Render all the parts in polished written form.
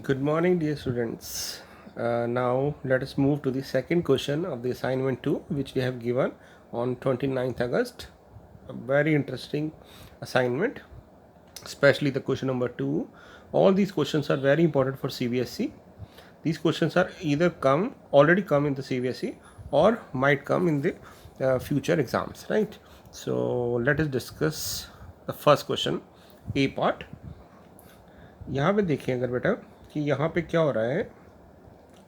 Good morning, dear students. Now let us move to the second question of the assignment 2, which we have given on 29th August. A very interesting assignment, especially the question number 2. All these questions are very important for CBSE. These questions are either already come in the CBSE or might come in the future exams, right? So let us discuss the first question, A part. यहाँ पे देखें अगर बेटा कि यहाँ पे क्या हो रहा है,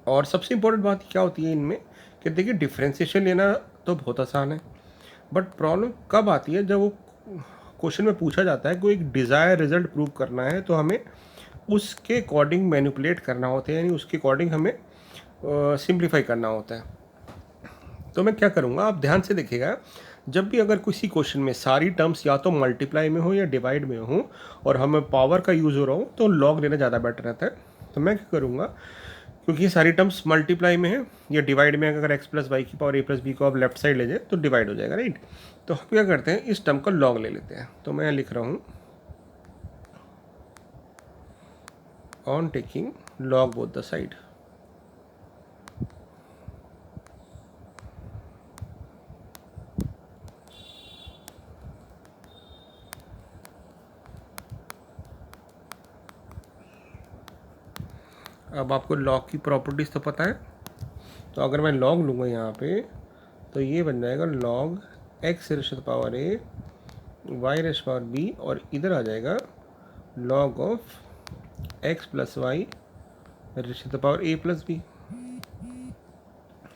और सबसे इम्पोर्टेंट बात क्या होती है इनमें कि देखिए डिफ्रेंशिएशन लेना तो बहुत आसान है, बट प्रॉब्लम कब आती है जब वो क्वेश्चन में पूछा जाता है कोई एक डिज़ायर रिजल्ट प्रूव करना है तो हमें उसके अकॉर्डिंग मैनिपुलेट करना होता है, यानी उसके अकॉर्डिंग हमें सिंप्लीफाई करना होता है। तो मैं क्या करूँगा, आप ध्यान से देखिएगा, जब भी अगर किसी क्वेश्चन में सारी टर्म्स या तो मल्टीप्लाई में हो या डिवाइड में हो और हमें पावर का यूज़ हो रहा हो तो लॉग लेना ज़्यादा बेटर रहता है। तो मैं क्या करूँगा, क्योंकि ये सारी टर्म्स मल्टीप्लाई में है या डिवाइड में, अगर x प्लस वाई की पावर a प्लस बी को आप लेफ्ट साइड ले जाए तो डिवाइड हो जाएगा, राइट। तो हम क्या करते हैं, इस टर्म का लॉग ले लेते हैं। तो मैं लिख रहा हूँ on taking log both the side. अब आपको लॉग की प्रॉपर्टीज़ तो पता है, तो अगर मैं लॉग लूँगा यहाँ पे तो ये बन जाएगा log x ratio power a y ratio power b, और इधर आ जाएगा log of x plus y ratio power a plus b,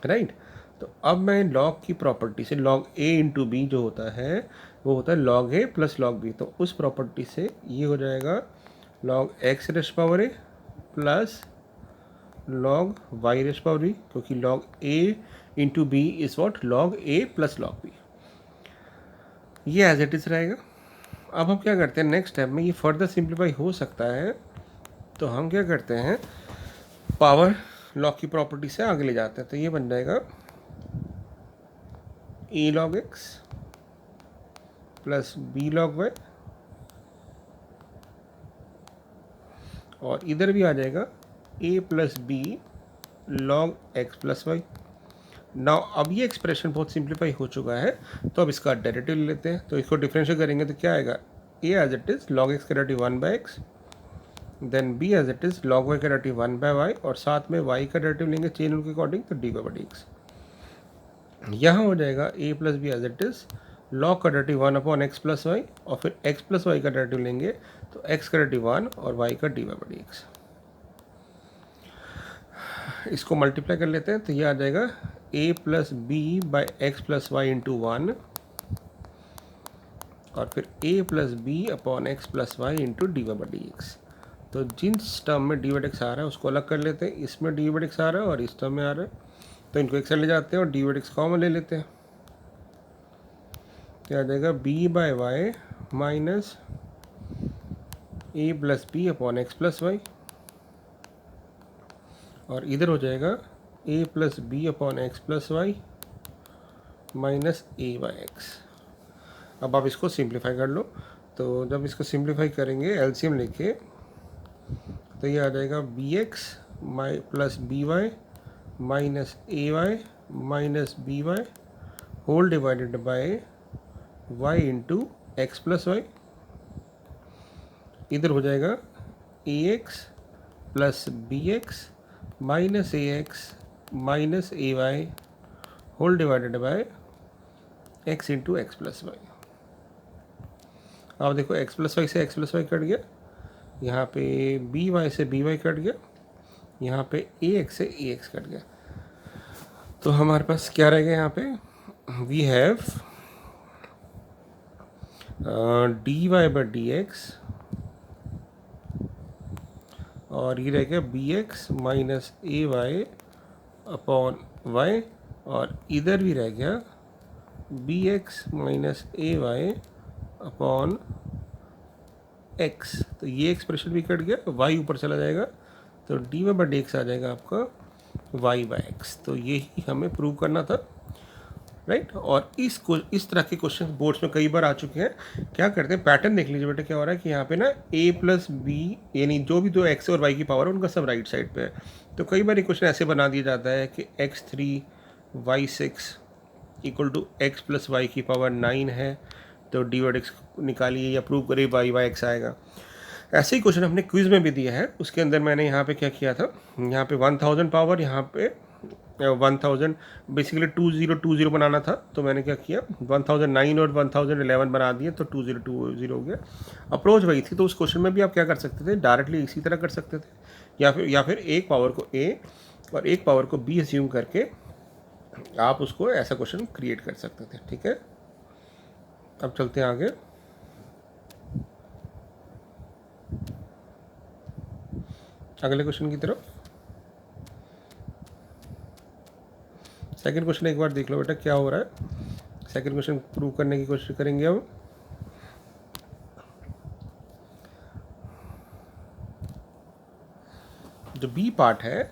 right. तो अब मैं लॉग की प्रॉपर्टी से लॉग a इंटू बी जो होता है वो होता है log a plus log b, तो उस प्रॉपर्टी से ये हो जाएगा log x ratio power a plus log y ratio power b, क्योंकि log a into b is what log a plus log b। ये एज इट इज़ रहेगा। अब हम क्या करते हैं, नेक्स्ट स्टेप में ये फर्दर सिंप्लीफाई हो सकता है, तो हम क्या करते हैं, पावर लॉग की प्रॉपर्टी से आगे ले जाते हैं। तो ये बन जाएगा a log x plus b log y, और इधर भी आ जाएगा a plus b log x plus y. Now अब ये एक्सप्रेशन बहुत सिंप्लीफाई हो चुका है, तो अब इसका डेरिवेटिव ले लेते हैं। तो इसको डिफरेंशिएट करेंगे तो क्या आएगा, a as it is log x का derivative 1 by x, then b as it is log y का डेरिवेटिव 1 बाई वाई, और साथ में y का डेरिवेटिव लेंगे चेन रूल के अकॉर्डिंग, तो dy बाई dx। यहाँ हो जाएगा a plus b as it is log का derivative 1 upon x plus y, और फिर x प्लस वाई का डेरिवेटिव लेंगे तो x का डेरिवेटिव 1 और y का dy बाई dx। इसको मल्टीप्लाई कर लेते हैं तो ये आ जाएगा a plus b by x plus y into 1, और फिर a plus b upon x plus y into d y by d x. तो जिस टर्म में डी वाई एक्स आ रहा है उसको अलग कर लेते हैं, इसमें डी वाई एक्स आ रहा है और इस टर्म में आ रहा है, तो इनको एक साइड ले जाते हैं और डी वाई एक्स कॉमन ले लेते हैं। क्या आ जाएगा, b by y minus a plus b upon x plus y, और इधर हो जाएगा a plus b upon x plus y minus a by x. अब आप इसको सिंप्लीफाई कर लो, तो जब इसको सिंप्लीफाई करेंगे एलसीएम लेके तो ये आ जाएगा b x plus b y minus a y minus b y whole divided by y into x plus y. इधर हो जाएगा a x plus b x minus a x minus a y whole divided by x into x plus y. अब देखो x plus y से x plus y cut गया, यहाँ पे b y से बी वाई कट गया, यहाँ पे ए एक्स से ए एक्स कट गया। तो हमारे पास क्या रह गया, यहाँ पे we have d y by d x, और ये रह गया b x minus a y upon y, और इधर भी रह गया b x minus a y upon x. तो ये एक्सप्रेशन भी कट गया, वाई ऊपर चला जाएगा, तो d y by d x आ जाएगा आपका वाई बाई एक्स। तो यही हमें प्रूव करना था, राइट। और इस तरह के क्वेश्चन बोर्ड्स में कई बार आ चुके हैं। क्या करते हैं, पैटर्न देख लीजिए बेटा क्या हो रहा है कि यहाँ पे ना a प्लस बी, यानी जो भी दो x और y की पावर है उनका सब राइट साइड पे है। तो कई बार ये क्वेश्चन ऐसे बना दिया जाता है कि x3 y6 equal to x plus y की पावर 9 है, तो dy/x निकालिए या प्रूव करिए y/x आएगा। ऐसे ही क्वेश्चन हमने क्विज में भी दिया है। उसके अंदर मैंने यहाँ पे क्या किया था, यहाँ पे 1000 पावर, यहाँ पे 1000 बेसिकली 2020 बनाना था, तो मैंने क्या किया 1009 और 1011 बना दिए, तो 2020 हो गया। अप्रोच वही थी। तो उस क्वेश्चन में भी आप क्या कर सकते थे, डायरेक्टली इसी तरह कर सकते थे, या फिर एक पावर को a और एक पावर को b अस्यूम करके आप उसको ऐसा क्वेश्चन क्रिएट कर सकते थे। ठीक है, अब चलते हैं आगे। अगले क्वेश्चन की तरफ। सेकंड क्वेश्चन एक बार देख लो बेटा क्या हो रहा है। सेकंड क्वेश्चन प्रूव करने की कोशिश करेंगे हम। जो बी पार्ट है,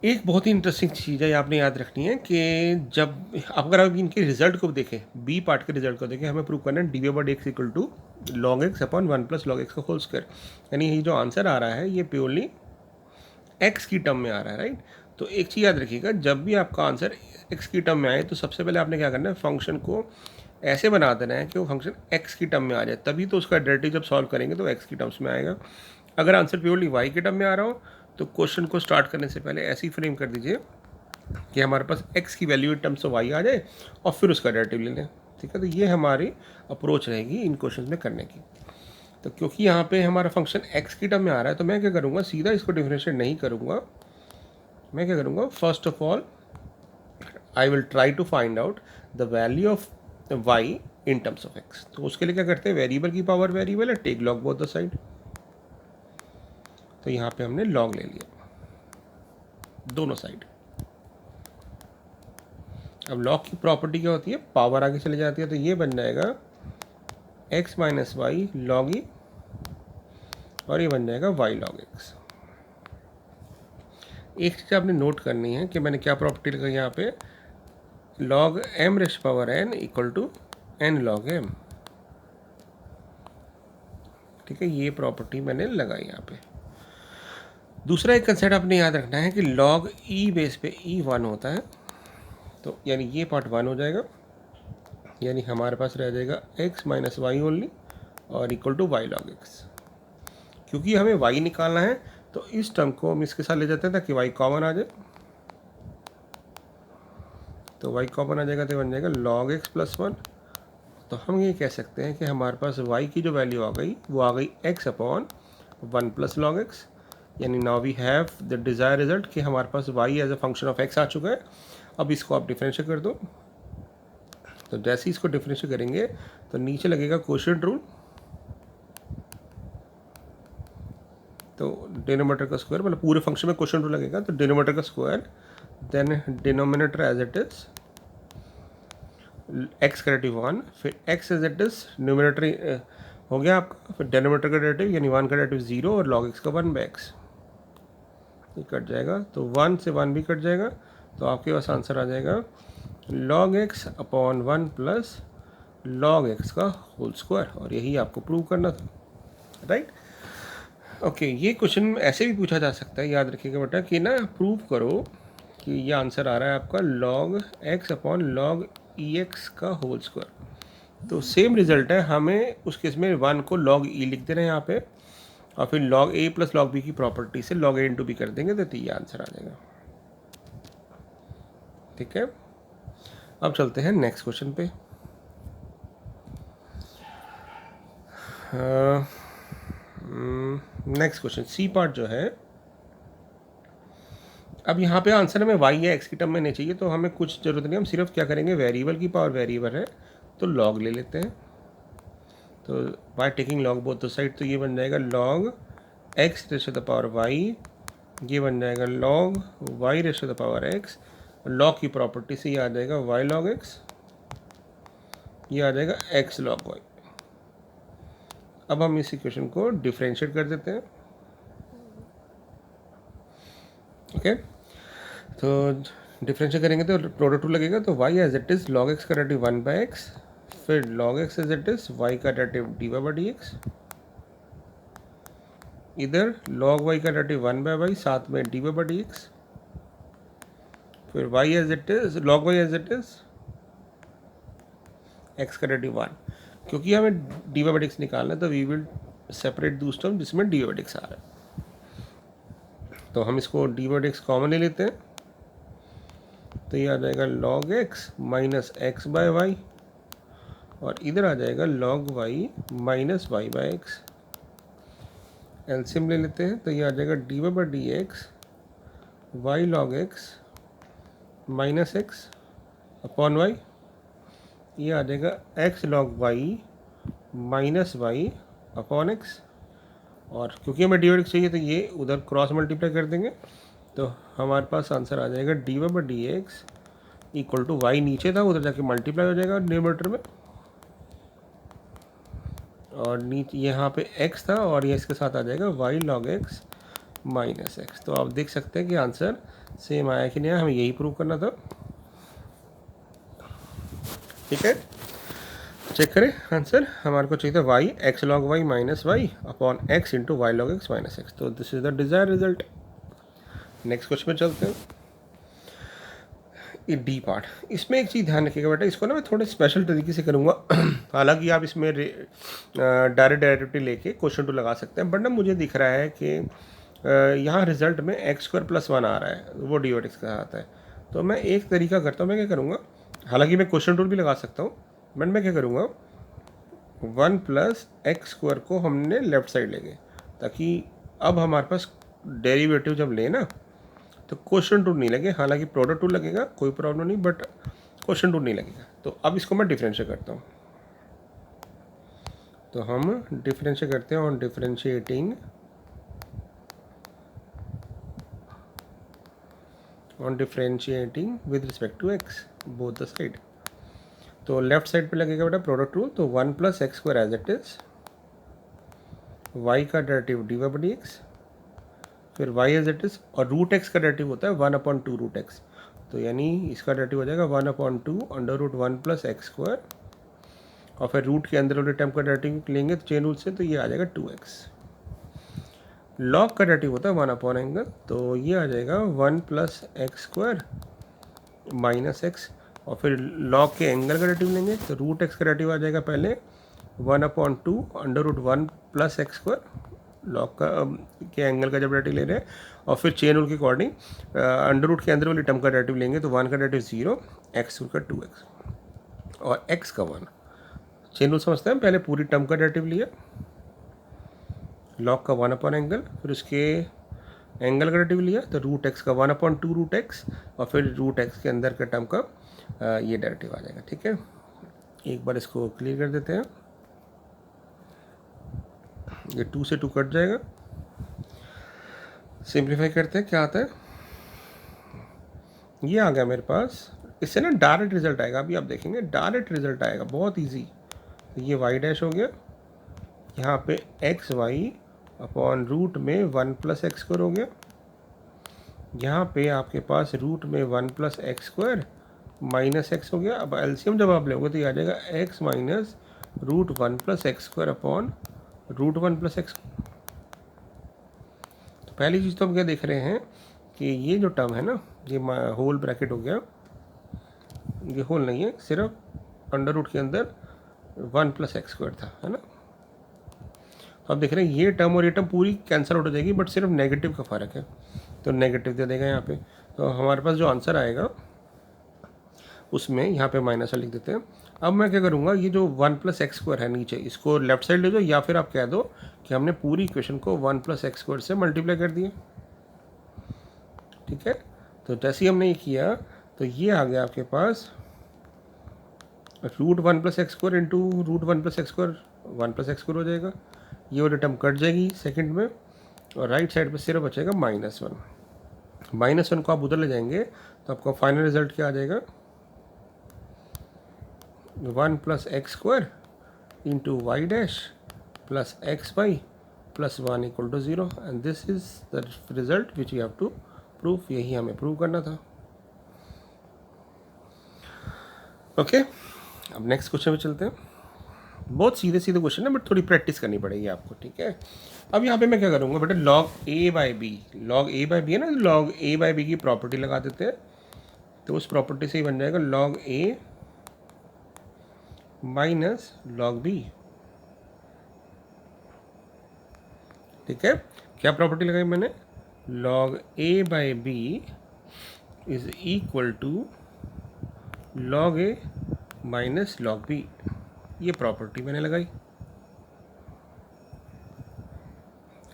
एक बहुत ही इंटरेस्टिंग चीज़ है, आपने याद रखनी है कि जब अगर आप इनके रिजल्ट को देखें, बी पार्ट के रिजल्ट को देखें, हमें प्रूव करना है dy/x equal to log x upon 1 plus log x का होल स्क्वायर। यानी ये जो आंसर आ रहा है ये प्योरली x की टर्म में आ रहा है, राइट। तो एक चीज़ याद रखिएगा, जब भी आपका आंसर x की टर्म में आए तो सबसे पहले आपने क्या करना है, फंक्शन को ऐसे बना देना है कि वो फंक्शन x की टर्म में आ जाए, तभी तो उसका डेरिवेटिव जब सॉल्व करेंगे तो x की टर्म्स में आएगा। अगर आंसर प्योरली y की टर्म में आ रहा हो तो क्वेश्चन को स्टार्ट करने से पहले ऐसे ही फ्रेम कर दीजिए कि हमारे पास x की value in terms of y आ जाए और फिर उसका डेरिवेटिव ले लें। ठीक है, तो ये हमारी अप्रोच रहेगी इन क्वेश्चन में करने की। तो क्योंकि यहाँ पे हमारा फंक्शन x की टर्म में आ रहा है, तो मैं क्या करूँगा, सीधा इसको डिफरेंशिएट नहीं करूँगा। मैं क्या करूँगा, first of all I will try to find out the value of y in terms of x। तो उसके लिए क्या करते हैं, वेरिएबल की पावर वेरिएबल है, take log both the side. तो यहाँ पे हमने लॉग ले लिया दोनों साइड। अब लॉग की प्रॉपर्टी क्या होती है, पावर आगे चले जाती है, तो ये बन जाएगा x माइनस वाई लॉग ई, और ये बन जाएगा y लॉग x। एक चीज़ आपने नोट करनी है कि मैंने क्या प्रॉपर्टी लगाई यहाँ पे, log m raise power n equal to n log m। ठीक है, ये प्रॉपर्टी मैंने लगाई यहाँ पे। दूसरा एक कंसेप्ट आपने याद रखना है कि log e बेस पे e 1 होता है, तो यानी ये पार्ट 1 हो जाएगा, यानी हमारे पास रह जाएगा x माइनस वाई ओनली और equal to y log x। क्योंकि हमें y निकालना है तो इस टर्म को हम इसके साथ ले जाते हैं ताकि y कॉमन आ जाए। तो y कॉमन आ जाएगा तो बन जाएगा log x प्लस 1। तो हम ये कह सकते हैं कि हमारे पास y की जो वैल्यू आ गई वो आ गई x upon 1 plus log x। यानी now we have the desire result कि हमारे पास y as a function of x आ चुका है। अब इसको आप डिफरेंशिएट कर दो, तो जैसे ही इसको डिफरेंशिएट करेंगे तो नीचे लगेगा क्वोशिएंट रूल, तो डिनोमिनेटर का स्क्वायर, मतलब पूरे फंक्शन में क्वोशिएंट रूल लगेगा, तो डिनोमिनेटर का square then denominator as it is x का डेरिवेटिव 1, फिर x as it is numerator हो गया आपका, फिर डिनोमिनेटर का डेरिवेटिव यानी 1 का डेरिवेटिव 0 और log x का 1/x। ये कट जाएगा तो 1 से 1 भी कट जाएगा, तो आपके पास आंसर आ जाएगा log x upon 1 plus log x का होल स्क्वायर। और यही आपको प्रूव करना था, राइट। ओके, ये क्वेश्चन ऐसे भी पूछा जा सकता है, याद रखिएगा बेटा कि ना प्रूव करो कि ये आंसर आ रहा है आपका log x upon log ex का होल स्क्वायर। तो सेम रिजल्ट है, हमें उस केस में 1 को log e लिख दे रहे हैं यहाँ पे, और फिर log a plus log b की प्रॉपर्टी से log a इंटू b कर देंगे तो ये आंसर आ जाएगा। ठीक है, अब चलते हैं नेक्स्ट क्वेश्चन पे। नेक्स्ट क्वेश्चन सी पार्ट जो है, अब यहाँ पे आंसर हमें y या x की टर्म में नहीं चाहिए, तो हमें कुछ ज़रूरत नहीं, हम सिर्फ क्या करेंगे, वेरिएबल की पावर वेरिएबल है तो log ले लेते हैं। तो by taking log both the side, तो ये बन जाएगा log x raise to the power y, ये बन जाएगा log y raise to the power x। log की प्रॉपर्टी से ये आ जाएगा y log x, ये आ जाएगा x log y। अब हम इस इक्वेशन को डिफरेंशिएट कर देते हैं। ओके, तो डिफरेंशिएट करेंगे तो प्रोडक्ट रूल लगेगा, तो y as it is log x का डेरिवेटिव 1/x, फिर log x as it is y का डेरिवेटिव dy/dx, इधर लॉग वाई का डेरिवेटिव 1/y साथ में dy/dx, फिर y as it is log y as it is x का derivative 1, क्योंकि हमें dy/dx निकालना है तो we will separate those term जिसमें dy/dx आ रहा है, तो हम इसको dy/dx कॉमन ले लेते हैं, तो ये आ जाएगा log x minus x by y, और इधर आ जाएगा log y minus y by x. LCM ले लेते हैं, तो ये आ जाएगा dy/dx y log x minus x upon y, ये आ जाएगा x log y minus y upon x, और क्योंकि हमें dy/dx चाहिए तो ये उधर क्रॉस मल्टीप्लाई कर देंगे, तो हमारे पास आंसर आ जाएगा dy/dx इक्वल टू वाई नीचे था उधर जाके मल्टीप्लाई हो जाएगा न्यूमरेटर में, और नीचे यहाँ पे x था और ये इसके साथ आ जाएगा y log x minus x. तो आप देख सकते हैं कि आंसर सेम आया कि नहीं, हमें यही प्रूव करना था। ठीक है, चेक करें आंसर, हमारे को चाहिए था y x log y minus y upon x into y log x minus x, तो this is the desire result. Next question में चलते हैं, ये डी पार्ट, इसमें एक चीज़ ध्यान रखिएगा बेटा, इसको ना मैं थोड़े स्पेशल तरीके से करूँगा। हालांकि आप इसमें डायरेक्ट डेरिवेटिव लेके क्वेश्चन टू लगा सकते हैं, बट ना मुझे दिख रहा है कि यहाँ रिजल्ट में x² + 1 आ रहा है, वो dy/dx के साथ आता है, तो मैं एक तरीका करता हूँ, मैं क्या करूँगा, हालांकि मैं क्वेश्चन टूल भी लगा सकता हूँ, बट मैं क्या करूँगा 1 + x² को हमने लेफ्ट साइड लेंगे, ताकि अब हमारे पास डेरिवेटिव जब लें ना तो क्वेश्चन टूल नहीं लगे, हालांकि प्रोडक्ट टूल लगेगा कोई प्रॉब्लम नहीं, बट क्वेश्चन टूल नहीं लगेगा। तो अब इसको मैं डिफरेंशिएट करता हूँ, तो हम डिफरेंशिएट करते हैं on differentiating with respect to x both the side. तो लेफ्ट साइड पे लगेगा बेटा प्रोडक्ट रूल, तो 1 + x² as it is y का डेरिवेटिव dy/dx, फिर y एज इट इज, और रूट x का डेरिवेटिव होता है 1/2 रूट x, तो यानी इसका डेरिवेटिव हो जाएगा 1/2 √1 + x², और फिर रूट के अंदर वाले टर्म का डेरिवेटिव लेंगे तो चेन रूल से, तो ये आ जाएगा 2x। लॉग का डेरिवेटिव होता है 1/एंगल, तो ये आ जाएगा 1 + x² माइनस एक्स, और फिर लॉग के एंगल का डेरिवेटिव लेंगे तो रूट x का डेरिवेटिव आ जाएगा पहले 1/2 √1 + x², लॉग का के एंगल का जब डेरिवेटिव ले रहे हैं, और फिर चेन रूल के अकॉर्डिंग अंडर रूट के अंदर वाली टर्म का डेरिवेटिव लेंगे, तो 1 का डेरिवेटिव 0, x का 2x और x का 1। चेन रूल समझते हैं, पहले पूरी टर्म का डेरिवेटिव लिया, लॉग का 1/एंगल, फिर उसके एंगल का डेरिवेटिव लिया, तो रूट x का 1/2 रूट x, और फिर रूट x के अंदर का टर्म का ये डेरिवेटिव आ जाएगा। ठीक है, एक बार इसको क्लियर कर देते हैं, ये 2 से 2 कट जाएगा, सिंप्लीफाई करते हैं, क्या आता है, ये आ गया मेरे पास, इससे ना डायरेक्ट रिजल्ट आएगा, अभी आप देखेंगे डायरेक्ट रिजल्ट आएगा, बहुत इजी। तो ये y' हो गया, यहाँ पे xy अपॉन रूट में 1 + x² हो गया, यहाँ पे आपके पास रूट में 1 + x² माइनस x हो गया। अब एलसीएम जब आप लोगे तो ये आ जाएगा x minus √1 + x² upon √1 + x। तो पहली चीज़ तो हम क्या देख रहे हैं कि ये जो टर्म है ना, ये होल ब्रैकेट हो गया, ये होल नहीं है, सिर्फ अंडर रूट के अंदर 1 + x² था, है ना। अब देख रहे हैं ये टर्म और ये टर्म पूरी कैंसिल आउट हो जाएगी, बट सिर्फ नेगेटिव का फ़र्क है, तो नेगेटिव दे देगा यहाँ पे। तो हमारे पास जो आंसर आएगा उसमें यहाँ पे माइनस लिख देते हैं। अब मैं क्या करूँगा, ये जो 1 + x² है नीचे, इसको लेफ्ट साइड ले जाओ, या फिर आप कह दो कि हमने पूरी इक्वेशन को 1 + x² से मल्टीप्लाई कर दिया। ठीक है, तो जैसे ही हमने ये किया तो ये आ गया आपके पास √1 + x² इंटू √1 + x², 1 + x² हो जाएगा, ये वाली टर्म कट जाएगी सेकंड में, और राइट साइड पे सिर्फ बचेगा -1। -1 को आप उधर ले जाएंगे तो आपका फाइनल रिजल्ट क्या आ जाएगा, 1 + x² into y' plus xy plus 1 = 0, and this is the result which you have to proof. यही हमें प्रूव करना था। ओके, अब नेक्स्ट क्वेश्चन पे चलते हैं। बहुत सीधे सीधे क्वेश्चन है, बट थोड़ी प्रैक्टिस करनी पड़ेगी आपको, ठीक है। अब यहाँ पे मैं क्या करूँगा बेटा, log a by b, log a by b है ना, लॉग ए बाई बी की प्रॉपर्टी लगा देते हैं। तो उस प्रॉपर्टी से ही बन जाएगा log a minus log b, ठीक है। क्या प्रॉपर्टी लगाई मैंने, log a by b is equal to log a minus log b, ये प्रॉपर्टी मैंने लगाई,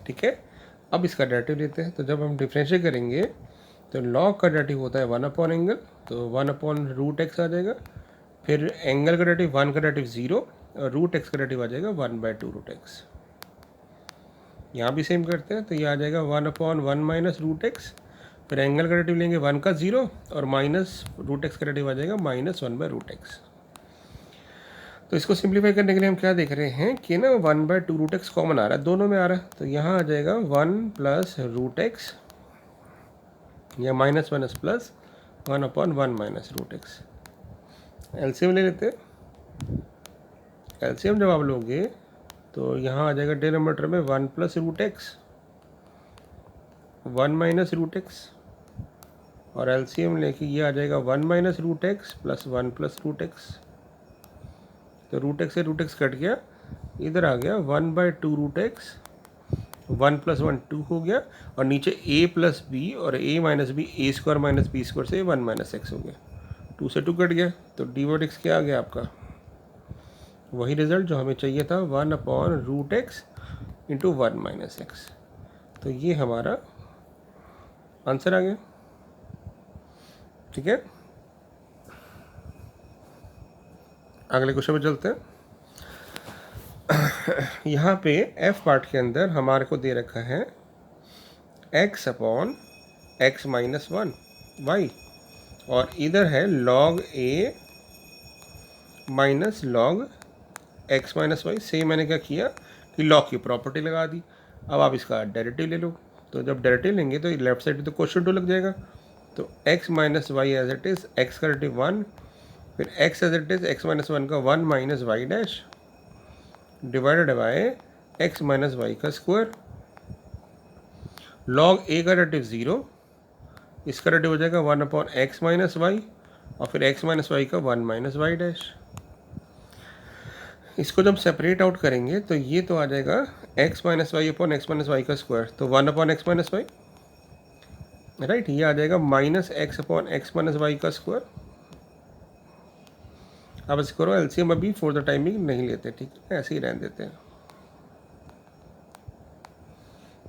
ठीक है। अब इसका डेरिवेटिव लेते हैं। तो जब हम डिफरेंशिएट करेंगे तो लॉग का डेरिवेटिव होता है 1 अपॉन एंगल, तो 1/√x आ जाएगा। फिर एंगल का डेरिवेटिव 1 का डेरिवेटिव 0 और √x का डेरिवेटिव आ जाएगा 1/2√x। यहाँ भी सेम करते हैं, तो ये आ जाएगा 1/1 माइनस √x। फिर एंगल का डेरिवेटिव लेंगे 1 का 0 और माइनस √x का डेरिवेटिव आ जाएगा -1/√x। तो इसको सिंप्लीफाई करने के लिए हम क्या देख रहे हैं कि ना 1/2√x कॉमन आ रहा है, दोनों में आ रहा है। तो यहाँ आ जाएगा 1 प्लस √x या minus plus 1/1 minus √x। LCM ले लेते हैं। एलसीएम जब आप लोगे तो यहाँ आ जाएगा डिनोमिनेटर में 1 प्लस √x 1 माइनस √x, और एलसीएम लेके ये आ जाएगा 1 minus √x plus 1 plus √x। तो √x से √x कट गया, इधर आ गया 1/2√x, 1 प्लस 1 2 हो गया, और नीचे a प्लस बी और a minus b, a square minus b square से 1 माइनस एक्स हो गया, 2 से 2 कट गया। तो d/x क्या आ गया आपका, वही रिजल्ट जो हमें चाहिए था, 1/√x इंटू 1 माइनस एक्स। तो ये हमारा आंसर आ गया, ठीक है। अगले क्वेश्चन पे चलते हैं। यहाँ पे f पार्ट के अंदर हमारे को दे रखा है x/x माइनस 1 y, और इधर है log a minus log x minus y. Same मैंने क्या किया कि लॉग की प्रॉपर्टी लगा दी। अब आप इसका डेरिवेटिव ले लो। तो जब डेरिवेटिव लेंगे तो लेफ्ट साइड पे तो क्वेश्चन 2 लग जाएगा। तो x minus y as it is, x का डेरिवेटिव 1, फिर x as it is x minus 1 का 1 minus y dash divided by x minus y का स्क्वायर। लॉग a का डेरिवेटिव 0, इसका डेरिवेटिव हो जाएगा 1/x माइनस वाई, और फिर x माइनस वाई का 1 माइनस वाई डैश। इसको जब सेपरेट आउट करेंगे तो ये तो आ जाएगा x minus y upon x minus y का स्क्वायर, तो 1/x माइनस वाई, राइट। ये आ जाएगा -x upon x minus y का स्क्वायर। अब इसको करो एलसीएम, अभी फॉर द टाइमिंग नहीं लेते, ठीक है, ऐसे ही रहने देते हैं।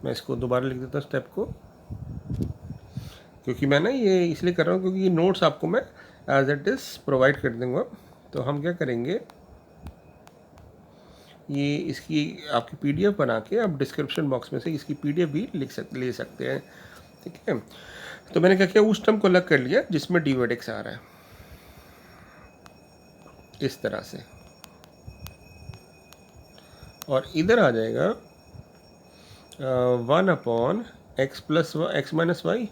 मैं इसको दोबारा लिख देता हूँ स्टेप को, क्योंकि मैं ना ये इसलिए कर रहा हूँ क्योंकि ये नोट्स आपको मैं एज इट इज़ प्रोवाइड कर दूँगा। तो हम क्या करेंगे, ये इसकी आपकी पीडीएफ बना के आप डिस्क्रिप्शन बॉक्स में से इसकी पीडीएफ भी ले सकते हैं, ठीक है। तो मैंने क्या किया, उस टर्म को अलग कर लिया जिसमें d/x आ रहा है, इस तरह से, और इधर आ जाएगा 1/x plus x minus y,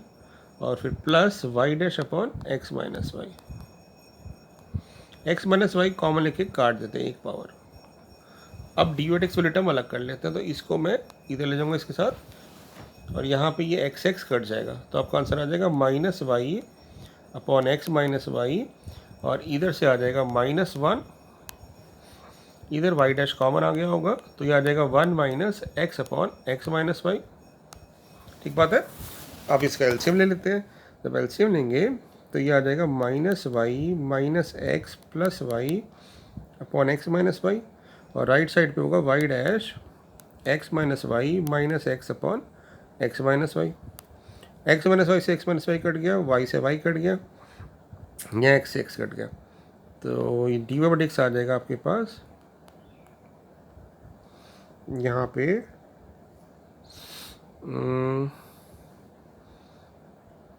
और फिर plus y dash upon x minus y. X minus y common लेके काट देते हैं एक पावर। अब d/x वाले टर्म अलग कर लेते हैं, तो इसको मैं इधर ले जाऊँगा इसके साथ, और यहाँ पे ये x कट जाएगा, तो आपका आंसर आ जाएगा -y upon x minus y, और इधर से आ जाएगा -1, इधर y डैश कॉमन आ गया होगा, तो ये आ जाएगा 1 minus x upon x minus y, ठीक बात है। अब इसका एलसीएम ले लेते हैं। जब एलसीएम लेंगे तो ये आ जाएगा -y minus x plus y upon x minus y, और राइट साइड पे होगा y dash x minus y minus x upon x minus y. X minus y से एक्स माइनस वाई कट गया, y से y कट गया, या x से x cut गया, तो ये d/x आ जाएगा आपके पास यहाँ पे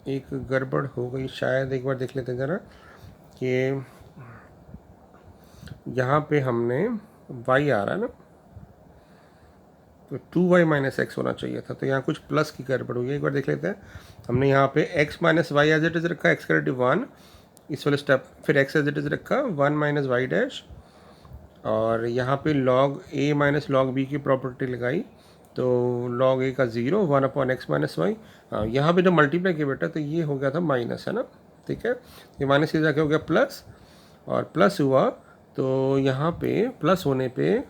एक गड़बड़ हो गई शायद, एक बार देख लेते हैं ज़रा कि यहाँ पे हमने y आ रहा है ना, तो 2y माइनस एक्स होना चाहिए था, तो यहाँ कुछ प्लस की गड़बड़ हुई है। एक बार देख लेते हैं। हमने यहाँ पे x minus y as it is रखा, x का डेरिवेटिव 1, इस वाले स्टेप फिर एक्स एज इट इज़ रखा 1 माइनस वाई डैश, और यहाँ पे log a minus log B की प्रॉपर्टी लगाई, तो लॉग ए का 0 1 अपॉन एक्स माइनस वाई। हाँ, यहाँ पे जब मल्टीप्लाई किया बेटा तो ये हो गया था माइनस, है ना, ठीक है। ये माइनस से जाके हो गया प्लस, और प्लस हुआ तो यहाँ पे प्लस होने पे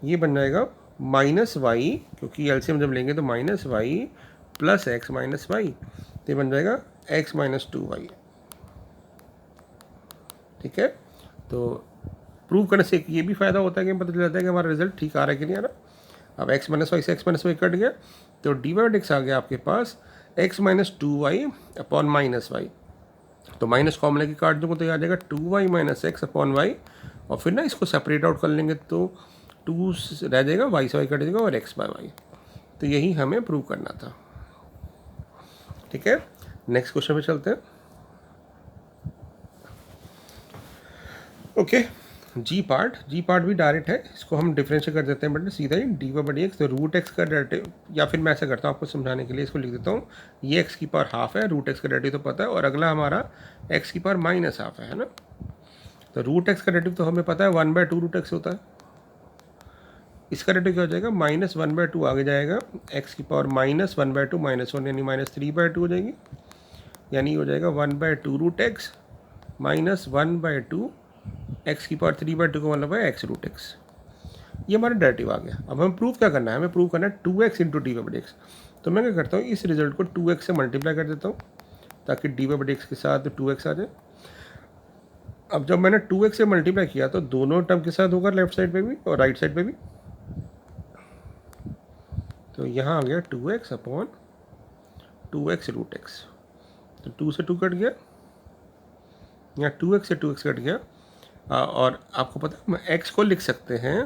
ये बन जाएगा माइनस वाई, क्योंकि एलसीएम जब लेंगे तो minus y plus x minus y, तो ये बन जाएगा एक्स माइनस 2y, ठीक है। तो प्रूव करने से ये भी फ़ायदा होता है कि पता चल जाता है कि हमारा रिजल्ट ठीक आ रहा है कि नहीं आ रहा। अब एक्स माइनस वाई से एक्स माइनस वाई कट गया, तो डी वाई डिक्स आ गया आपके पास x minus 2y upon minus y, तो माइनस कॉमन लेके काट दूंगा तो ये आ जाएगा 2y minus x upon y, और फिर ना इसको सेपरेट आउट कर लेंगे तो 2 रह जाएगा, वाई से वाई कट जाएगा और एक्स बाय वाई। तो यही हमें प्रूव करना था, ठीक है। नेक्स्ट क्वेश्चन पे चलते हैं। ओके, जी पार्ट भी डायरेक्ट है, इसको हम डिफरेंशिएट कर देते हैं बट सीधा ही डी वाई बड़ी एक्स, तो रूट एक्स का डेरिवेटिव, या फिर मैं ऐसा करता हूँ आपको समझाने के लिए इसको लिख देता हूँ, ये एक्स की पावर हाफ है, रूट एक्स का डेरिवेटिव तो पता है, और अगला हमारा एक्स की पावर माइनस हाफ है ना। तो रूट एक्स का डेरिवेटिव तो हमें पता है 1/2 रूट एक्स होता है, इसका डेरिवेटिव क्या हो जाएगा -1/2 आगे जाएगा, एक्स की पावर -1/2 -1 यानी -3/2 हो जाएगी, यानी हो जाएगा 1/2 रूट एक्स माइनस 1/2 एक्स की पावर 3/2 का मतलब है एक्स रूट एक्स। ये हमारा डेरिवेटिव आ गया। अब हमें प्रूव क्या करना है, हमें प्रूव करना है 2x इंटू डी वाई बड़ी एक्स। तो मैं क्या करता हूँ, इस रिजल्ट को 2x से मल्टीप्लाई कर देता हूँ ताकि डी वाई बड़ी एक्स के साथ 2x आ जाए। अब जब मैंने 2x से मल्टीप्लाई किया तो दोनों टर्म के साथ होगा, लेफ्ट साइड पे भी और राइट साइड पे भी, तो यहाँ आ गया 2x upon 2x root x, तो 2 से 2 कट गया, यहाँ 2x से 2x कट गया, और आपको पता है हम x को लिख सकते हैं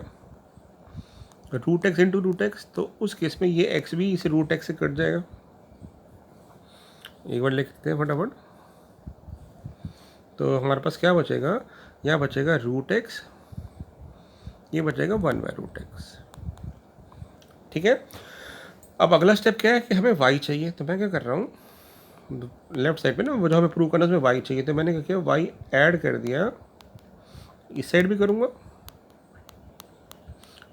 root x into root x, तो उस केस में ये x भी इस रूट एक्स से कट जाएगा। एक बार लिखते हैं फटाफट, तो हमारे पास क्या बचेगा, यहाँ बचेगा रूट एक्स, ये बचेगा 1/√x, ठीक है। अब अगला स्टेप क्या है कि हमें y चाहिए, तो मैं क्या कर रहा हूँ, लेफ्ट साइड पे ना वो जो हमें प्रूव करना है उसमें y चाहिए, तो मैंने क्या किया y ऐड कर दिया, इस साइड भी करूँगा,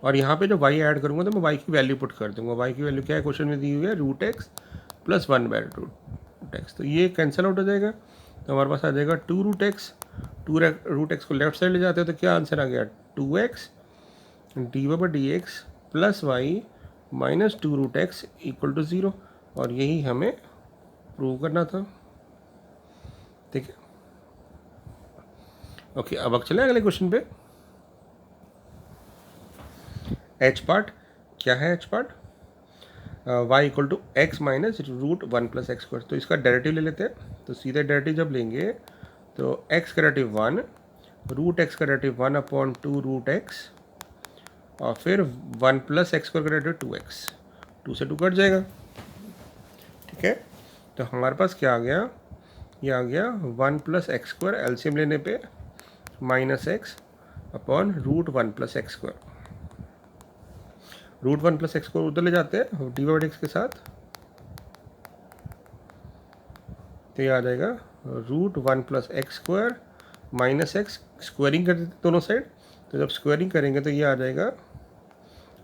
और यहाँ पे जो y ऐड करूँगा तो मैं y की वैल्यू पुट कर दूँगा। y की वैल्यू क्या है, क्वेश्चन में दी हुई है रूट एक्स प्लस 1/√x, तो ये कैंसिल आउट हो जाएगा, तो हमारे पास आ जाएगा 2 रूट एक्स, 2 रूट एक्स को लेफ्ट साइड ले जाते हैं तो क्या आंसर आ गया 2x d y by d x plus y minus 2 root x equal to 0, और यही हमें प्रूव करना था, ठीक है। ओके, अब चले अगले क्वेश्चन पे। एच पार्ट क्या है, H part y equal to x minus root 1 plus x square, तो इसका डेरिवेटिव ले लेते हैं। तो सीधे डेरिवेटिव जब लेंगे तो x का डेरिवेटिव 1, रूट एक्स का डेरिवेटिव 1 अपॉन 2 रूट एक्स, और फिर 1 प्लस एक्स स्क्वायर का डेरिवेटिव 2x, 2 से 2 कट जाएगा, ठीक है। तो हमारे पास क्या आ गया, ये आ गया 1 प्लस एक्स स्क्वायर, एलसीएम लेने पे minus x upon root 1 plus x square, root 1 plus x को उधर ले जाते हैं डी वाई एक्स के साथ, तो ये आ जाएगा root 1 plus x square minus x, squaring कर देते दोनों साइड, तो जब स्क्वायरिंग करेंगे तो ये आ जाएगा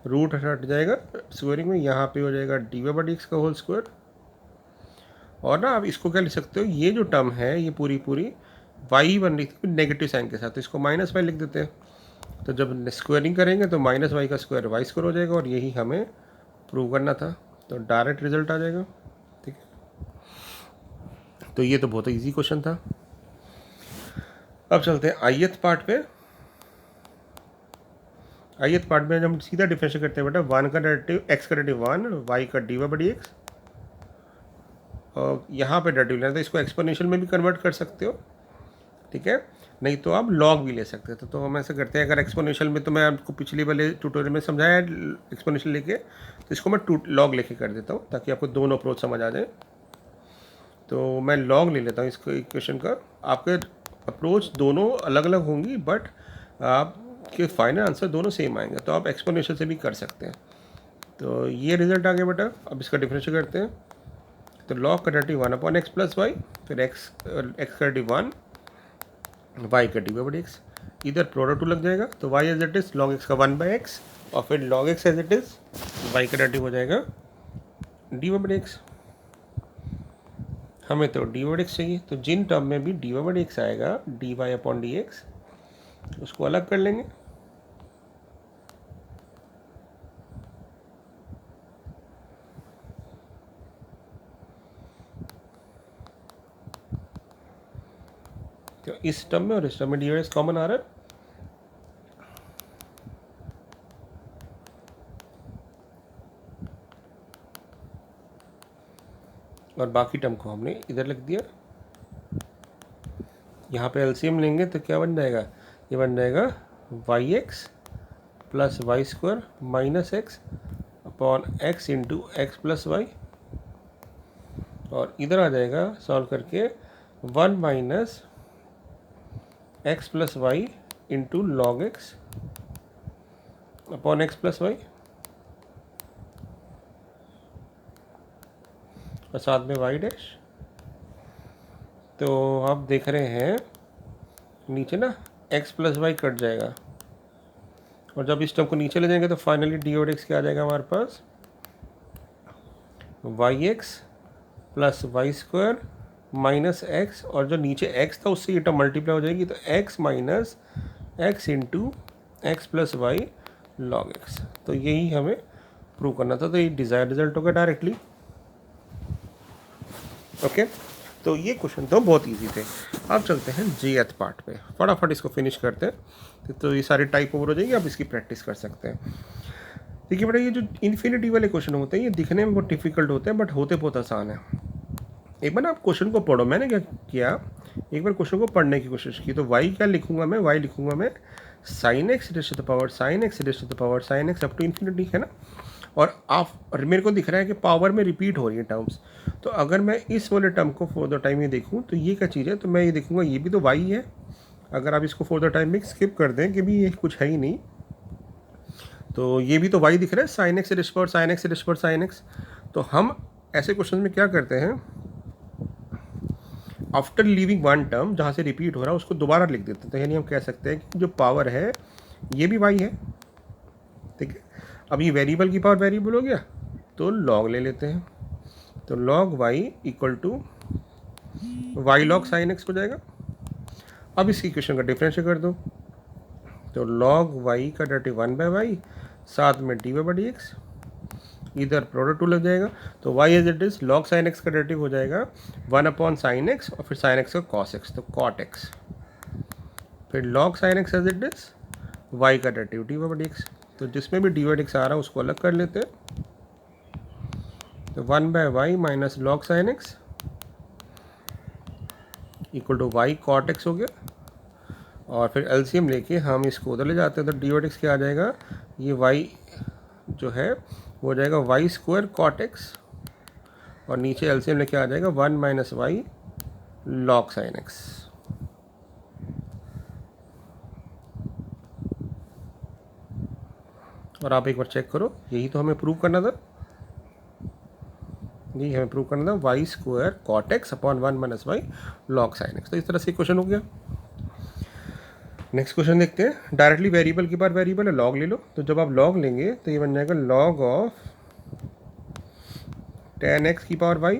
रूट हट जाएगा स्क्वायरिंग में, यहाँ पे हो जाएगा डी वाई बाई एक्स का होल स्क्वायर। और ना आप इसको क्या लिख सकते हो, ये जो टर्म है ये पूरी वाई बन रही थी नेगेटिव साइन के साथ, तो इसको -y लिख देते हैं, तो जब स्क्वायरिंग करेंगे तो -y का स्क्वायर y स्क्वायर हो जाएगा, और यही हमें प्रूव करना था, तो डायरेक्ट रिजल्ट आ जाएगा, ठीक है। तो ये तो बहुत इजी क्वेश्चन था। अब चलते हैं ith पार्ट पे। ith पार्ट में हम सीधा डिफरेंशिएट करते हैं बेटा, 1 का डेरिवेटिव x का डेरिवेटिव 1, y का डी वाई बाई एक्स, और यहाँ पे डेरिवेटिव लेना, तो इसको एक्सपोनेंशियल में भी कन्वर्ट कर सकते हो, ठीक है, नहीं तो आप लॉग भी ले सकते थे। तो हम ऐसा करते हैं, अगर एक्सपोनेंशियल में, तो मैं आपको पिछली वाले ट्यूटोरियल में समझाया एक्सपोनेंशियल लेके, तो इसको मैं लॉग लेके कर देता हूँ ताकि आपको दोनों अप्रोच समझ आ जाए। तो मैं लॉग ले लेता हूँ इसको इक्वेशन का, आपके अप्रोच दोनों अलग अलग होंगी बट आपके फाइनल आंसर दोनों सेम आएंगे, तो आप एक्सपोनेंशियल से भी कर सकते हैं। तो ये रिजल्ट आ गया बेटा, अब इसका डिफरेंशिएट करते हैं, तो लॉग का derivative 1 upon x plus y, फिर एक्स का डेरिवेटिव 1, वाई का डी बाई एक्स, इधर प्रोडक्ट 2 लग जाएगा, तो y as it is log x का 1 बाई एक्स, और फिर log x as it is y का डेरिवेटिव हो जाएगा डी बाई एक्स। हमें तो डी बाई एक्स चाहिए, तो जिन टर्म में भी डी बाई एक्स आएगा, d y upon d x, उसको अलग कर लेंगे। तो इस टर्म में और इस टर्म में डी बाई एक्स कॉमन आ रहा है, और बाकी टर्म को हमने इधर लिख दिया। यहाँ पे एलसीएम लेंगे तो क्या बन जाएगा, ये बन जाएगा y x plus y square minus x upon x into x plus y, और इधर आ जाएगा सॉल्व करके 1 minus x plus y into log x upon x plus y, और साथ में वाई डैश। तो आप देख रहे हैं नीचे ना x प्लस वाई कट जाएगा, और जब इस टर्म को नीचे ले जाएंगे तो फाइनली डी ओवर एक्स क्या आ जाएगा हमारे पास, y x plus y square minus x, और जो नीचे x था उससे ये टर्म मल्टीप्लाई हो जाएगी, तो x minus x into x plus y log x. तो यही हमें प्रूव करना था, तो ये डिज़ायर रिजल्ट होगा डायरेक्टली। ओके, तो ये क्वेश्चन तो बहुत इजी थे। अब चलते हैं जीएथ पार्ट पे, फटाफट इसको फिनिश करते हैं, तो ये सारी टाइप ओवर हो जाएगी, आप इसकी प्रैक्टिस कर सकते हैं। देखिए बेटा, ये जो इन्फिनिटी वाले क्वेश्चन होते हैं ये दिखने में बहुत डिफिकल्ट होते हैं, बट होते बहुत आसान है। एक बार ना आप क्वेश्चन को पढ़ो, मैंने क्या किया, एक बार क्वेश्चन को पढ़ने की कोशिश की, तो वाई क्या लिखूंगा मैं, वाई लिखूंगा मैं sine x raise to the power sine x raise to the power sine x up to infinity, है ना। और आप मेरे को दिख रहा है कि पावर में रिपीट हो रही है टर्म्स, तो अगर मैं इस वाले टर्म को फॉर द टाइम ये देखूँ तो ये क्या चीज़ है, तो मैं ये देखूँगा ये भी तो वाई है। अगर आप इसको फॉर द टाइम में स्किप कर दें कि भी ये कुछ है ही नहीं, तो ये भी तो वाई दिख रहा है, sign x rays power sine x rays power sine x. तो हम ऐसे क्वेश्चन में क्या करते हैं, आफ्टर लीविंग वन टर्म जहाँ से रिपीट हो रहा है उसको दोबारा लिख देते हैं, तो यानी हम कह सकते हैं कि जो पावर है ये भी वाई है, ठीक है। अब ये वेरिएबल की पावर वेरिएबल हो गया, तो लॉग ले लेते हैं, तो log y equal to y log sine x हो जाएगा। अब इस इक्वेशन का डिफरेंशिएट कर दो, तो लॉग वाई का डेरिवेटिव 1 बाई वाई, साथ में डी बाई डी एक्स, इधर प्रोडक्ट 2 लग जाएगा, तो y as it is log sine x का डेरिवेटिव हो जाएगा 1 अपॉन साइन एक्स, और फिर साइन एक्स का कॉस एक्स, तो कॉट एक्स, फिर log sine x as it is y का derivative d by d x. तो जिसमें भी डी बाई डी एक्स आ रहा है उसको अलग कर लेते हैं, तो 1 by y minus log sine x equal to y cot x हो गया, और फिर एलसीएम लेके हम इसको उधर ले जाते हैं, तो डी बाई डी एक्स क्या आ जाएगा, ये वाई जो है वो हो जाएगा वाई स्क्वायर कॉट एक्स, और नीचे एलसीएम लेके आ जाएगा 1 minus y log sine x. और आप एक बार चेक करो, यही तो हमें प्रूव करना था, यही हमें प्रूव करना था, y square cot x upon 1 minus y log sine x. तो इस तरह से क्वेश्चन हो गया। नेक्स्ट क्वेश्चन देखते हैं, डायरेक्टली वेरिएबल की बार वेरिएबल है, लॉग ले लो, तो जब आप लॉग लेंगे तो ये बन जाएगा लॉग ऑफ tan x की पावर y,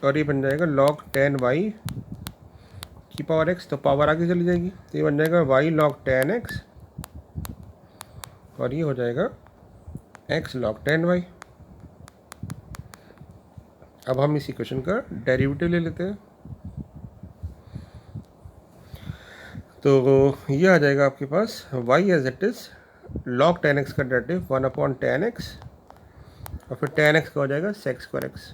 और ये बन जाएगा log tan y की पावर x, तो पावर आगे चली जाएगी, तो ये बन जाएगा y log tan x, और ये हो जाएगा x log tan y। अब हम इस इक्वेशन का डेरिवेटिव ले लेते हैं, तो ये आ जाएगा आपके पास y as it is log tan x का डेरिवेटिव 1 अपॉन tan x, और फिर tan x का हो जाएगा sec स्क्वायर x,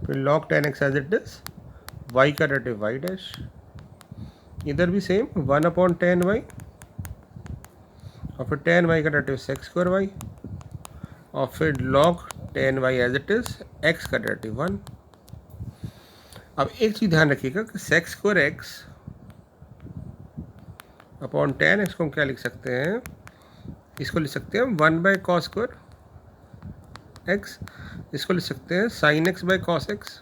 फिर log tan x as it is y का डेरिवेटिव y डैश, इधर भी सेम 1 अपॉन tan y, और फिर tan y का डेरिवेटिव sec स्क्वायर y, और फिर log tan y as it is x का डेरिवेटिव 1। अब एक चीज़ ध्यान रखिएगा कि sec square x upon tan x को हम क्या लिख सकते हैं, इसको लिख सकते हैं 1 बाई कॉस स्क्वायर, एक्स, इसको लिख सकते हैं sine x by cos x,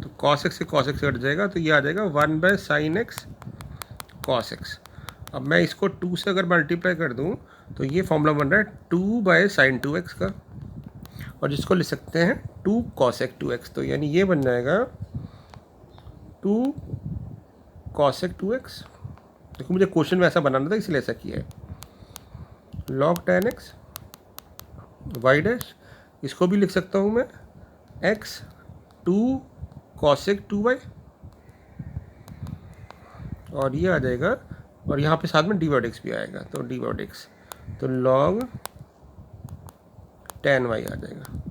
तो कॉस एक्स से कॉस एक्स कट जाएगा, तो ये आ जाएगा 1 by sine x cos x. अब मैं इसको 2 से अगर मल्टीप्लाई कर दूँ तो ये फॉर्मूला बन रहा है 2 बाय साइन 2x का, और जिसको लिख सकते हैं 2 कॉसेक 2x, तो यानी ये बन जाएगा 2 कॉसेक 2x। देखो मुझे क्वेश्चन में ऐसा बनाना था इसलिए ऐसा किया है। log tan x y dash, इसको भी लिख सकता हूँ मैं x 2 कॉसेक 2y, और ये आ जाएगा, और यहाँ पे साथ में डी वर्ड एक्स भी आएगा, तो डी वर्ड एक्स, तो log tan y आ जाएगा।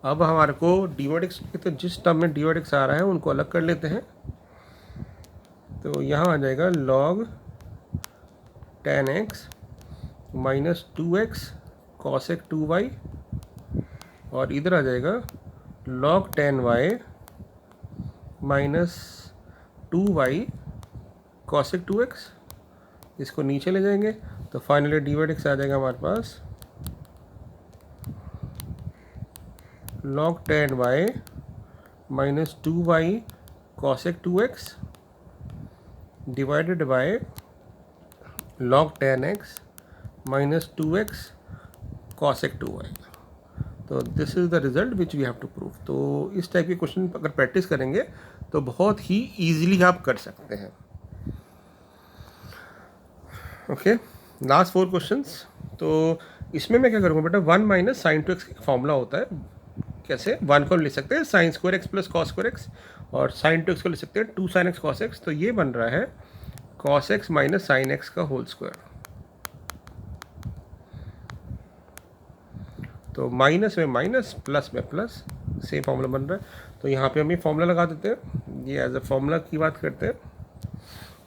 अब हमारे को डी वर्ड एक्स, तो जिस टर्म में डी वर्ड एक्स आ रहा है उनको अलग कर लेते हैं, तो यहाँ आ जाएगा log tan x minus 2x cosec 2y, और इधर आ जाएगा log tan y minus 2y cosec 2x, इसको नीचे ले जाएंगे तो फाइनली डी वर्ड एक्स आ जाएगा हमारे पास log tan y minus 2y cosec 2x divided by log tan x minus 2x cosec 2y। तो this is the result which we have to prove. तो इस टाइप के क्वेश्चन अगर practice करेंगे तो बहुत ही ईजिली आप कर सकते हैं। Okay, last 4 questions. तो इसमें मैं क्या करूँगा बेटा, 1 माइनस साइन 2x का फॉर्मूला होता है, कैसे 1 को लिख सकते हैं sign square x plus cos square x, और साइन 2x को लिख सकते हैं 2 साइन एक्स कॉस एक्स, तो ये बन रहा है cos x minus sine x का होल स्क्वायर। तो माइनस में माइनस, प्लस में प्लस, सेम फॉर्मूला बन रहा है। तो यहाँ पे हम ये फॉर्मूला लगा देते हैं, ये एज अ फॉर्मूला की बात करते हैं।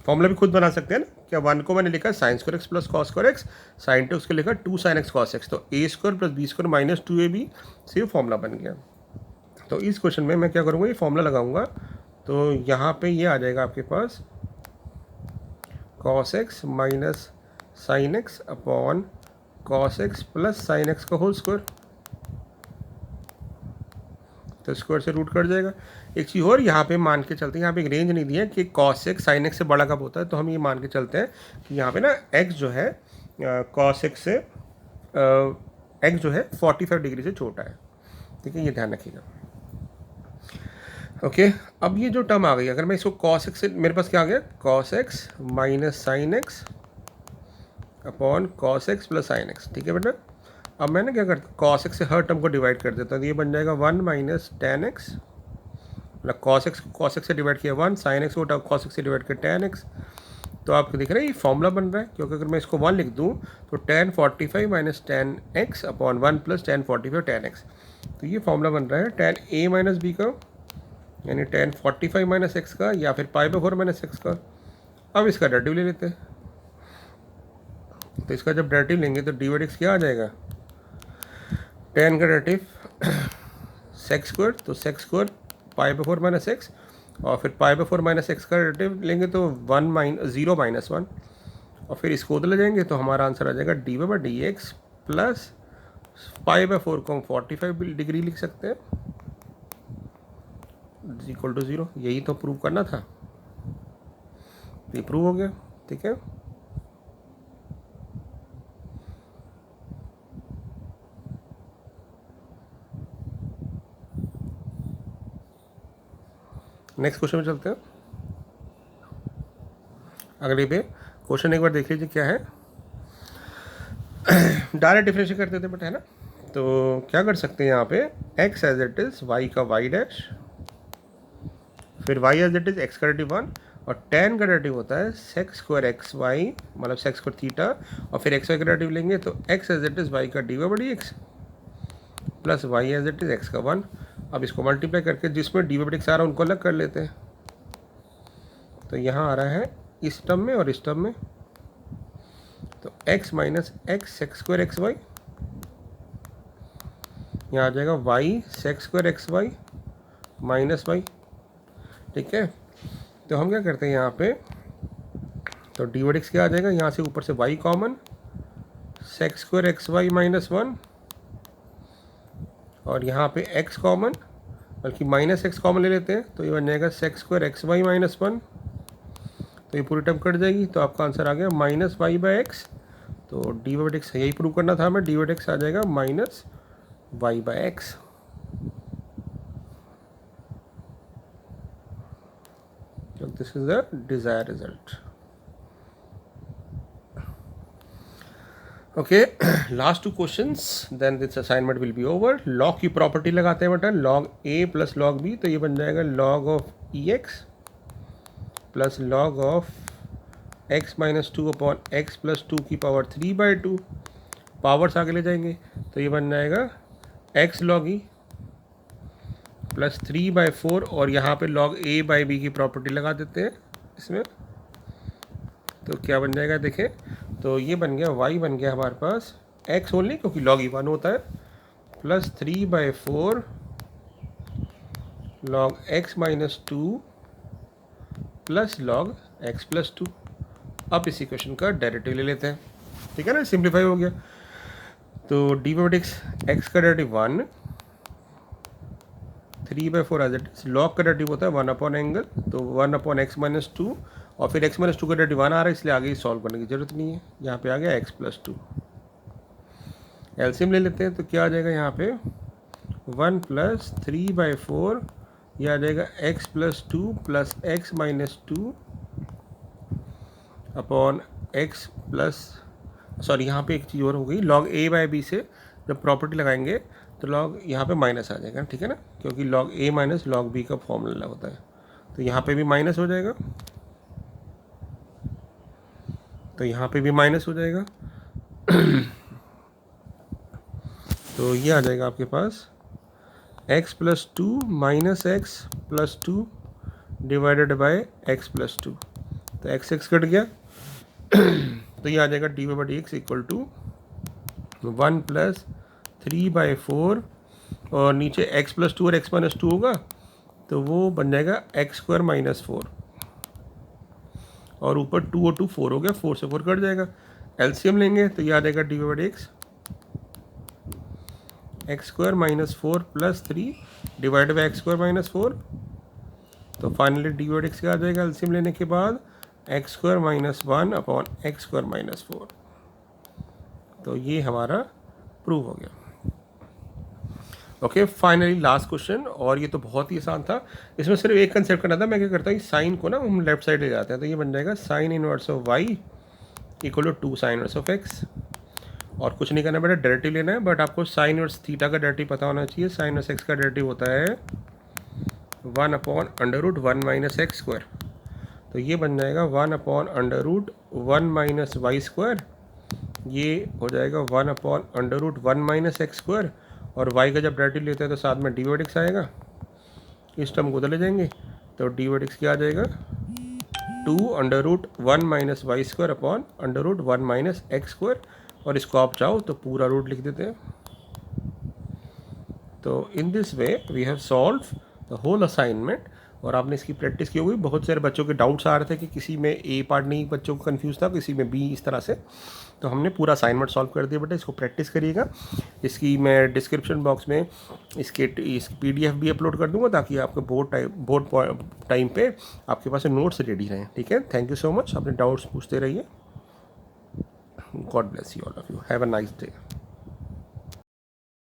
फॉर्मूला भी खुद बना सकते हैं ना, क्या 1 को मैंने लिखा sine square x plus cos square x, sine 2 को लिखा 2 साइन एक्स कॉस एक्स, तो a square plus b square minus 2ab से फॉर्मूला बन गया। तो इस क्वेश्चन में मैं क्या करूँगा, ये फॉर्मूला लगाऊंगा, तो यहाँ पे ये आ जाएगा आपके पास cos x minus sine x upon cos x plus sine x का होल स्क्वायर, तो स्क्वायर से रूट कट जाएगा। एक चीज़ और यहाँ पे मान के चलते हैं, यहाँ पे एक रेंज नहीं दिया कि कॉस एक्स साइन एक्स से बड़ा कब होता है, तो हम ये मान के चलते हैं कि यहाँ पे ना एक्स जो है कॉस एक्स से एक्स जो है 45 डिग्री से छोटा है, ठीक है, ये ध्यान रखिएगा। ओके, अब ये जो टर्म आ गई, अगर मैं इसको कॉस एक्स से, मेरे पास क्या आ गया, cos x minus sine x upon cos x plus sine x, ठीक है बेटा। अब मैंने क्या करता, कॉस एक्स से हर टर्म को डिवाइड कर देता हूँ, तो ये बन जाएगा 1 माइनस टेन एक्स, मतलब कॉस एक्स से डिवाइड किया 1, साइन एक्स को कॉस एक्स से डिवाइड किया टेन एक्स। तो आपको दिख रहा है ये फॉर्मूला बन रहा है, क्योंकि अगर मैं इसको 1 लिख दूँ तो tan 45 minus ten x upon 1 plus tan 45 tan x, तो ये फॉर्मूला बन रहा है tan a माइनस बी का, यानी tan 45 माइनस एक्स का, या फिर पाई बाई 4 माइनस एक्स का। अब इसका डेरिवेटिव ले लेते हैं, तो इसका जब डेरिवेटिव लेंगे तो डी बाई एक्स क्या आ जाएगा, tan का डेरिवेटिव सेक्स स्क्वायर, तो sex square pi by 4 minus x, और फिर पाई बाई 4 माइनस एक्स का डेरिवेटिव लेंगे तो 0 माइनस 1, और फिर इसको उधर ले जाएंगे तो हमारा आंसर आ जाएगा d y by d x plus pi by 4 को हम 45 डिग्री लिख सकते हैं इक्वल टू 0। यही तो प्रूव करना था, ये प्रूव हो गया, ठीक है। नेक्स्ट क्वेश्चन में चलते हैं। अगले पे क्वेश्चन एक बार देख लीजिए क्या है। डायरेक्ट डिफरेंशिएट करते थे बट, है ना, तो क्या कर सकते हैं यहाँ पे, x as it is y का y डैश, फिर y as it is x का डेरिवेटिव 1, और tan का डेरिवेटिव होता है sec स्क्वायर एक्स वाई, मतलब sec स्क्वायर थीटा, और फिर x y का डेरिवेटिव लेंगे तो x as it is y का d y by d x plus y as it is x का 1। अब इसको मल्टीप्लाई करके जिसमें d y by d x आ रहा है उनको अलग कर लेते हैं, तो यहाँ आ रहा है इस टर्म में और इस टर्म में, तो x minus x sec square x y, यहाँ आ जाएगा y sec square x y minus y, ठीक है। तो हम क्या करते हैं यहाँ पे, तो डी वाई एक्स क्या आ जाएगा, यहाँ से ऊपर से y common, sec square x y minus 1 और यहाँ पे x कॉमन, बल्कि माइनस एक्स कॉमन ले लेते हैं तो ये बन जाएगा sec square x y minus 1। तो ये पूरी टर्म कट जाएगी तो आपका आंसर आ गया माइनस वाई बाई एक्स। तो डी वाई एक्स यही प्रूव करना था हमें, डी वाई एक्स आ जाएगा minus y by x. So this is the desired result. Okay, last two questions, then this assignment will be over. log की property लगाते हैं बेटा, log a plus log b, तो ये बन जाएगा log of ex plus log of x minus 2 upon x plus 2 की power 3/2। Powers आगे ले जाएंगे तो ये बन जाएगा x log e प्लस 3/4 और यहाँ पे log a बाई बी की प्रॉपर्टी लगा देते हैं इसमें, तो क्या बन जाएगा देखें। तो ये बन गया y बन गया हमारे पास x ओनली क्योंकि log e 1 होता है, plus 3/4 log x minus 2 plus log x plus 2। अब इस इक्वेशन का डेरिवेटिव ले लेते हैं, ठीक है ना, सिंप्लीफाई हो गया। तो डी बाई एक्स का derivative 1, 3/4 as it is, log का डेरिवेटिव होता है 1 अपॉन एंगल, तो 1 अपॉन एक्स माइनस 2 और फिर x माइनस 2 का डेरिवेटिव 1 आ रहा है इसलिए आगे सॉल्व करने की जरूरत नहीं है, यहाँ पे आ गया x प्लस 2। एलसीएम ले लेते हैं तो क्या आ जाएगा यहाँ पे 1 प्लस 3/4, यह आ जाएगा x plus 2 plus x minus 2 upon x plus, sorry यहाँ पे एक चीज़ और हो गई, log a बाई बी से जब प्रॉपर्टी लगाएंगे तो log यहाँ पे माइनस आ जाएगा, ठीक है ना, क्योंकि log a minus log b का फॉर्मूला होता है, तो यहाँ पे भी माइनस हो जाएगा, तो यहाँ पे भी माइनस हो जाएगा। तो ये आ जाएगा आपके पास x plus 2 minus x plus 2 divided by x plus 2, तो x कट गया तो ये आ जाएगा d y by x equal to 1 plus 3/4 और नीचे x प्लस 2 और x माइनस 2 होगा तो वो बन जाएगा x स्क्वायर माइनस 4 और ऊपर 2 और 2 4 हो गया, 4 से 4 कट जाएगा। एलसीएम लेंगे तो ये आ जाएगा d y by x square minus 4 plus 3 divide by x square minus 4, तो फाइनली डी वाई एक्स क्या आ जाएगा एलसीएम लेने के बाद x square minus 1 upon x square minus 4। तो ये हमारा प्रूव हो गया। ओके, फाइनली लास्ट क्वेश्चन, और ये तो बहुत ही आसान था, इसमें सिर्फ एक कंसेप्ट करना था। मैं क्या करता हूँ, साइन को ना हम लेफ्ट साइड ले जाते हैं, तो ये बन जाएगा sine inverse of y equal to 2 sine inverse of x, और कुछ नहीं करना बेटा, डेरिवेटिव लेना है, बट आपको साइन इनवर्स थीटा का डेरिवेटिव पता होना चाहिए। साइन इनवर्स एक्स का डेरिवेटिव होता है 1 upon under root 1 minus x square, तो ये बन जाएगा 1 upon under root 1 minus y square, ये हो जाएगा 1 upon under root 1 minus x square, और y का जब डेरिवेटिव लेते हैं तो साथ में डी वाई एक्स आएगा, इस टर्म को उधर ले जाएंगे तो डी वाई एक्स क्या आ जाएगा 2 under root 1 minus y square upon under root 1 minus x square, और इसको आप चाहो तो पूरा रूट लिख देते हैं। तो in this way we have solve the whole assignment, और आपने इसकी प्रैक्टिस की होगी। बहुत सारे बच्चों के डाउट्स आ रहे थे कि किसी में ए पार्ट नहीं, बच्चों को कंफ्यूज था, किसी में बी, इस तरह से, तो हमने पूरा असाइनमेंट सॉल्व कर दिया बेटा। इसको प्रैक्टिस करिएगा। इसकी मैं डिस्क्रिप्शन बॉक्स में इस PDF भी अपलोड कर दूंगा ताकि आपके बोर्ड टाइम पे आपके पास नोट्स रेडी रहें, ठीक है। थैंक यू सो मच, अपने डाउट्स पूछते रहिए। God bless you all of you, have a nice day.